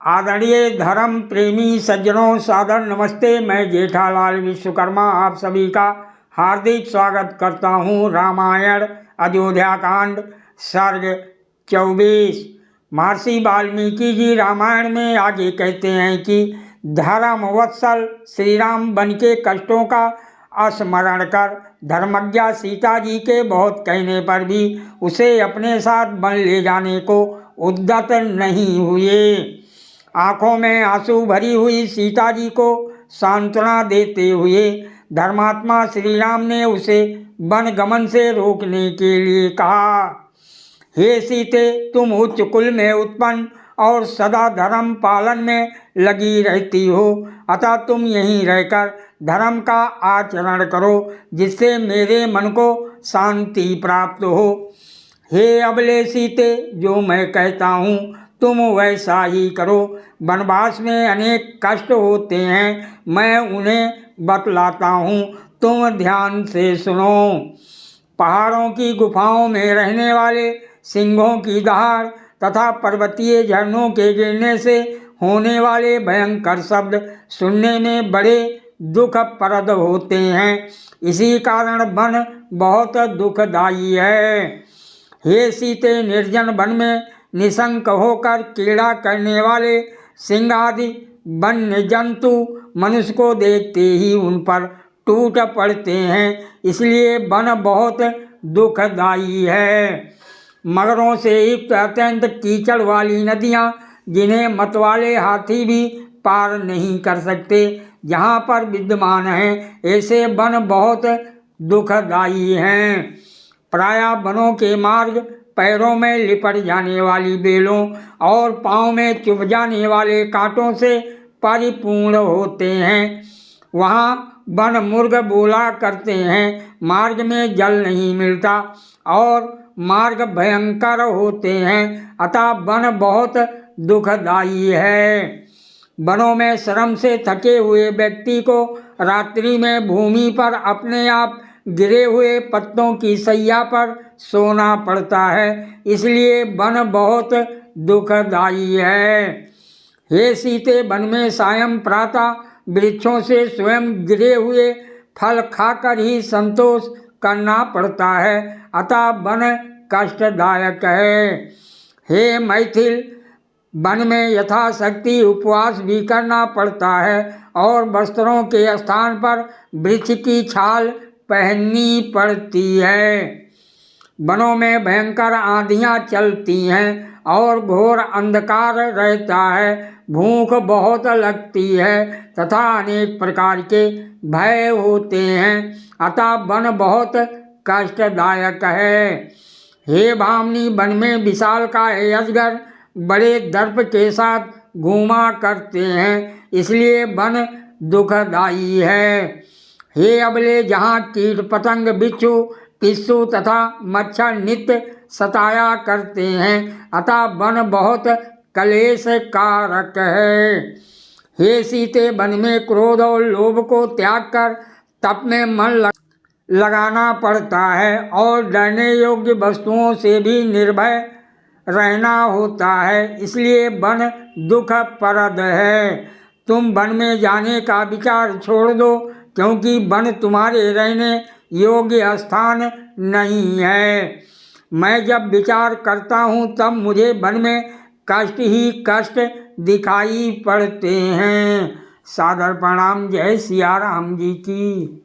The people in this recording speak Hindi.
आदरणीय धर्म प्रेमी सज्जनों, सादर नमस्ते। मैं जेठालाल विश्वकर्मा आप सभी का हार्दिक स्वागत करता हूँ। रामायण अयोध्या कांड सर्ग 24। महर्षि वाल्मीकि जी रामायण में आगे कहते हैं कि धर्म वत्सल श्री राम वन के कष्टों का स्मरण कर धर्मज्ञा सीता जी के बहुत कहने पर भी उसे अपने साथ वन ले जाने को उद्यत नहीं हुए। आंखों में आंसू भरी हुई सीता जी को सांत्वना देते हुए धर्मात्मा श्री राम ने उसे वन गमन से रोकने के लिए कहा। हे सीते, तुम उच्च कुल में उत्पन्न और सदा धर्म पालन में लगी रहती हो, अतः तुम यहीं रहकर धर्म का आचरण करो, जिससे मेरे मन को शांति प्राप्त हो। हे अबले सीते, जो मैं कहता हूँ तुम वैसा ही करो। वनवास में अनेक कष्ट होते हैं, मैं उन्हें बतलाता हूँ, तुम ध्यान से सुनो। पहाड़ों की गुफाओं में रहने वाले सिंहों की दहाड़ तथा पर्वतीय झरनों के गिरने से होने वाले भयंकर शब्द सुनने में बड़े दुखप्रद होते हैं। इसी कारण वन बहुत दुखदायी है। हे सीते, निर्जन वन में निशंक होकर क्रीड़ा करने वाले सिंह आदि वन्य जंतु मनुष्य को देखते ही उन पर टूट पड़ते हैं, इसलिए वन बहुत दुखदायी है। मगरों से युक्त अत्यंत कीचड़ वाली नदियाँ, जिन्हें मतवाले हाथी भी पार नहीं कर सकते, जहाँ पर विद्यमान हैं, ऐसे वन बहुत दुखदायी हैं। प्रायः वनों के मार्ग पैरों में लिपट जाने वाली बेलों और पाँव में चुभ जाने वाले कांटों से परिपूर्ण होते हैं। वहाँ वन मुर्ग बोला करते हैं, मार्ग में जल नहीं मिलता और मार्ग भयंकर होते हैं, अतः वन बहुत दुखदायी है। वनों में श्रम से थके हुए व्यक्ति को रात्रि में भूमि पर अपने आप गिरे हुए पत्तों की सैया पर सोना पड़ता है, इसलिए वन बहुत दुखदायी है। हे सीते, वन में सायं प्रातः वृक्षों से स्वयं गिरे हुए फल खाकर ही संतोष करना पड़ता है, अतः वन कष्टदायक है। हे मैथिल, वन में यथाशक्ति उपवास भी करना पड़ता है और वस्त्रों के स्थान पर वृक्ष की छाल पहननी पड़ती है। वनों में भयंकर आंधियाँ चलती हैं और घोर अंधकार रहता है, भूख बहुत लगती है तथा अनेक प्रकार के भय होते हैं, अतः वन बहुत कष्टदायक है। हे भामिनी, वन में विशालकाय अजगर बड़े दर्प के साथ घूमा करते हैं, इसलिए वन दुखदायी है। हे अबले, जहाँ कीट पतंग बिच्छू पिस्सू तथा मच्छर नित्य सताया करते हैं, अतः वन बहुत क्लेश कारक है। हे सीते, वन में क्रोध और लोभ को त्याग कर तप में मन लगाना पड़ता है और डरने योग्य वस्तुओं से भी निर्भय रहना होता है, इसलिए वन दुखप्रद है। तुम वन में जाने का विचार छोड़ दो, क्योंकि वन तुम्हारे रहने योग्य स्थान नहीं है। मैं जब विचार करता हूँ तब मुझे वन में कष्ट ही कष्ट दिखाई पड़ते हैं। सादर प्रणाम। जय सिया राम जी की।